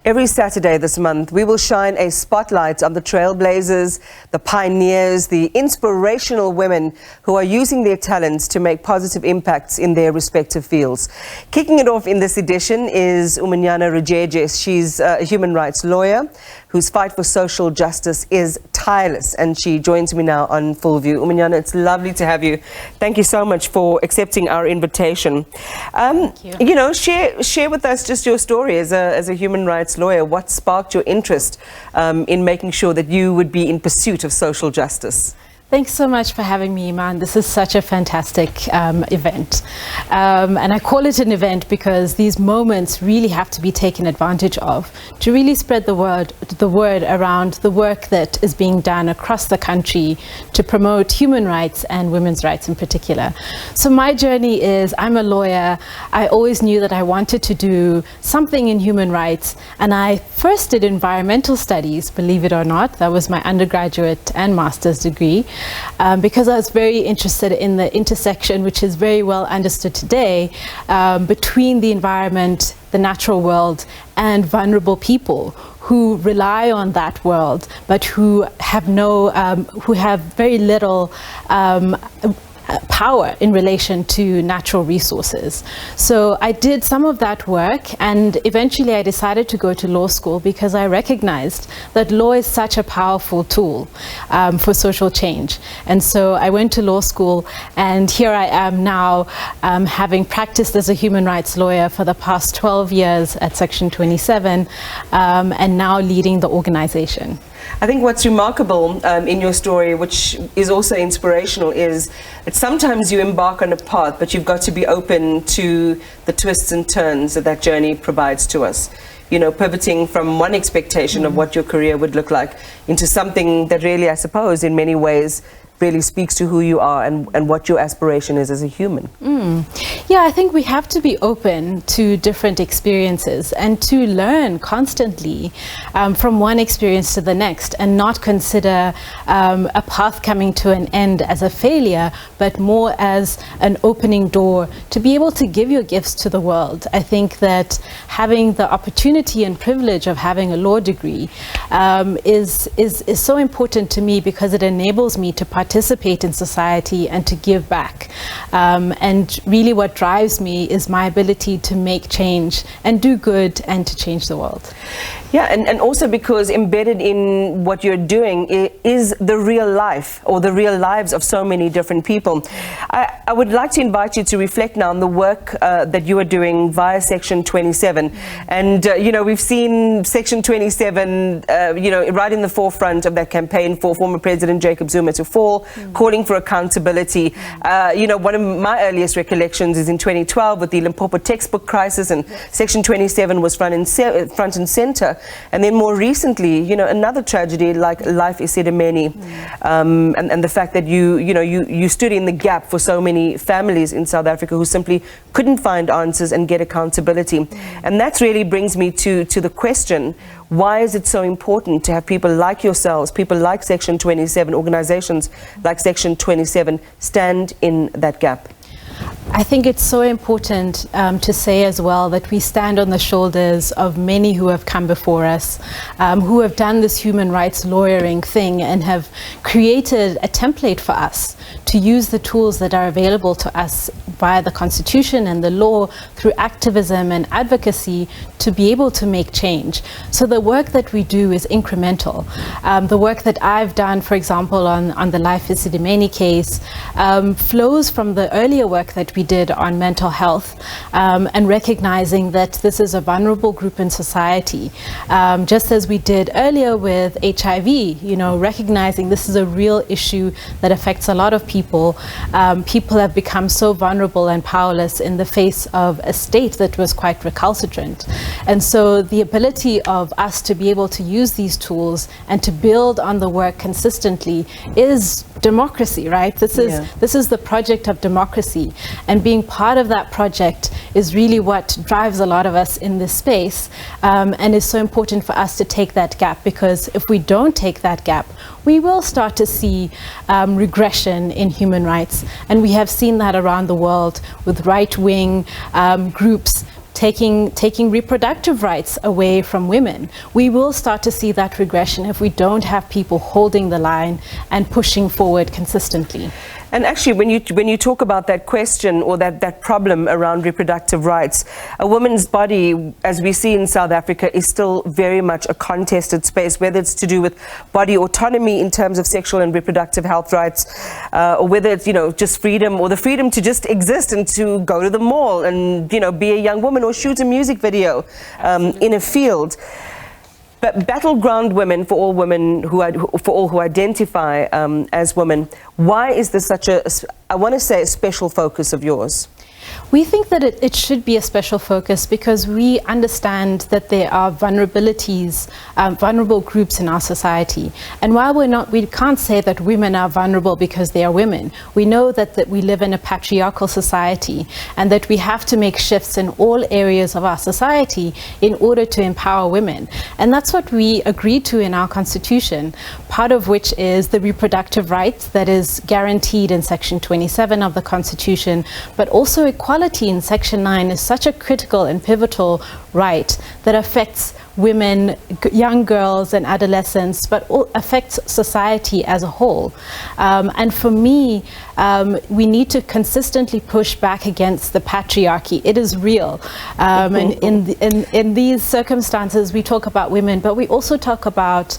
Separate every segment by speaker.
Speaker 1: Every Saturday this month, we will shine a spotlight on the trailblazers, the pioneers, the inspirational women who are using their talents to make positive impacts in their respective fields. Kicking it off in this edition is Umunyana Rugege. She's a human rights lawyer whose fight for social justice is tireless, and she joins me now on Full View. Umunyana, it's lovely to have you. Thank you so much for accepting our invitation.
Speaker 2: Thank you.
Speaker 1: You know, share with us just your story as a human rights lawyer. What sparked your interest in making sure that you would be in pursuit of social justice?
Speaker 2: Thanks so much for having me, Iman. This is such a fantastic event. And I call it an event because these moments really have to be taken advantage of to really spread the word around the work that is being done across the country to promote human rights and women's rights in particular. So my journey is, I'm a lawyer. I always knew that I wanted to do something in human rights. And I first did environmental studies, believe it or not. That was my undergraduate and master's degree. Because I was very interested in the intersection, which is very well understood today, between the environment, the natural world, and vulnerable people who rely on that world, but who have very little power in relation to natural resources. So I did some of that work, and eventually I decided to go to law school because I recognized that law is such a powerful tool for social change. And so I went to law school, and here I am now, having practiced as a human rights lawyer for the past 12 years at Section 27, and now leading the organization.
Speaker 1: I think what's remarkable in your story, which is also inspirational, is that sometimes you embark on a path, but you've got to be open to the twists and turns that journey provides to us. You know, pivoting from one expectation of what your career would look like into something that really, I suppose, in many ways, really speaks to who you are and what your aspiration is as a human.
Speaker 2: Yeah, I think we have to be open to different experiences and to learn constantly from one experience to the next, and not consider a path coming to an end as a failure, but more as an opening door to be able to give your gifts to the world. I think that having the opportunity and privilege of having a law degree is so important to me, because it enables me to participate in society and to give back. And really what drives me is my ability to make change and do good and to change the world.
Speaker 1: Yeah, and also because embedded in what you're doing is the real life, or the real lives of so many different people. I would like to invite you to reflect now on the work that you are doing via Section 27. And, you know, we've seen Section 27, you know, right in the forefront of that campaign for former President Jacob Zuma to fall, calling for accountability. You know, one of my earliest recollections is in 2012 with the Limpopo textbook crisis, and Section 27 was front and center. And then more recently, you know, another tragedy like Life Isidimeni, and the fact that you stood in the gap for so many families in South Africa who simply couldn't find answers and get accountability. And that really brings me to the question, why is it so important to have people like yourselves, people like Section 27, organizations like Section 27 stand in that gap?
Speaker 2: I think it's so important to say as well that we stand on the shoulders of many who have come before us, who have done this human rights lawyering thing and have created a template for us to use the tools that are available to us via the Constitution and the law, through activism and advocacy, to be able to make change. So the work that we do is incremental. The work that I've done, for example, on the Life Isidimeni case, flows from the earlier work that we did on mental health, and recognizing that this is a vulnerable group in society. Just as we did earlier with HIV, you know, recognizing this is a real issue that affects a lot of people. People have become so vulnerable and powerless in the face of a state that was quite recalcitrant. And so the ability of us to be able to use these tools and to build on the work consistently is democracy, right? This is the project of democracy. And being part of that project is really what drives a lot of us in this space, and is so important for us to take that gap, because if we don't take that gap, we will start to see regression in human rights. And we have seen that around the world with right-wing groups taking reproductive rights away from women. We will start to see that regression if we don't have people holding the line and pushing forward consistently.
Speaker 1: And actually, when you talk about that question or that problem around reproductive rights, a woman's body, as we see in South Africa, is still very much a contested space, whether it's to do with body autonomy in terms of sexual and reproductive health rights, or whether it's, just freedom, or the freedom to just exist and to go to the mall and, be a young woman or shoot a music video in a field. But battleground women, for all women who identify as women, why is this such I want to say, a special focus of yours?
Speaker 2: We think that it should be a special focus because we understand that there are vulnerabilities, vulnerable groups in our society. And while we can't say that women are vulnerable because they are women, we know that we live in a patriarchal society and that we have to make shifts in all areas of our society in order to empower women. And that's what we agreed to in our constitution, part of which is the reproductive rights that is guaranteed in Section 27 of the Constitution, but also equality in Section 9 is such a critical and pivotal right that affects women, young girls and adolescents, but affects society as a whole. And for me, we need to consistently push back against the patriarchy. It is real. And in these circumstances, we talk about women, but we also talk about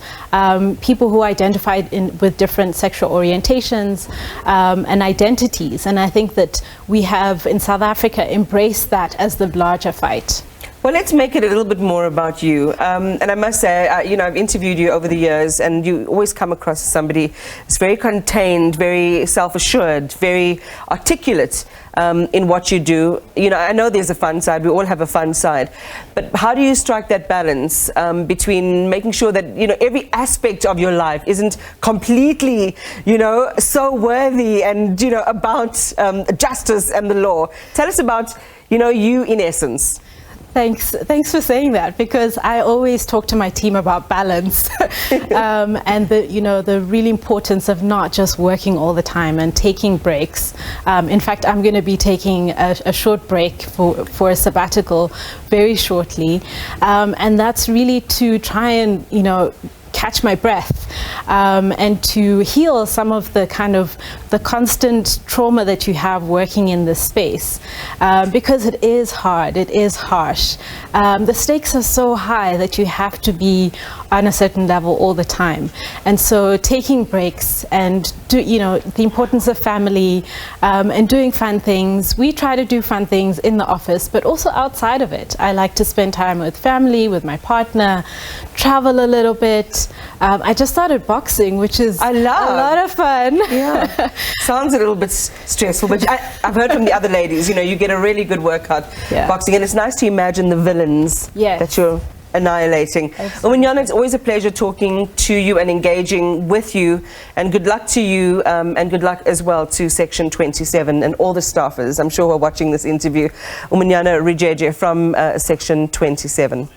Speaker 2: people who identify with different sexual orientations and identities. And I think that we have, in South Africa, embraced that as the larger fight.
Speaker 1: Well, let's make it a little bit more about you. And I must say, I've interviewed you over the years, and you always come across as somebody who's very contained, very self-assured, very articulate in what you do. I know there's a fun side. We all have a fun side. But how do you strike that balance between making sure that, every aspect of your life isn't completely, so worthy and, about justice and the law? Tell us about, you in essence.
Speaker 2: Thanks for saying that, because I always talk to my team about balance and the real importance of not just working all the time and taking breaks. In fact, I'm going to be taking a short break for a sabbatical very shortly, and that's really to try and catch my breath and to heal some of the the constant trauma that you have working in this space, because it is hard, it is harsh. The stakes are so high that you have to be on a certain level all the time, and so taking breaks and the importance of family and doing fun things. We try to do fun things in the office, but also outside of it. I like to spend time with family, with my partner, travel a little bit. I just started boxing, which is a lot of fun.
Speaker 1: Yeah, sounds a little bit stressful, but I've heard from the other ladies, you get a really good workout boxing, and it's nice to imagine the villains that you're annihilating. Umunyana, it's always a pleasure talking to you and engaging with you, and good luck to you, and good luck as well to Section 27 and all the staffers, I'm sure, who are watching this interview. Umunyana Rugege from Section 27.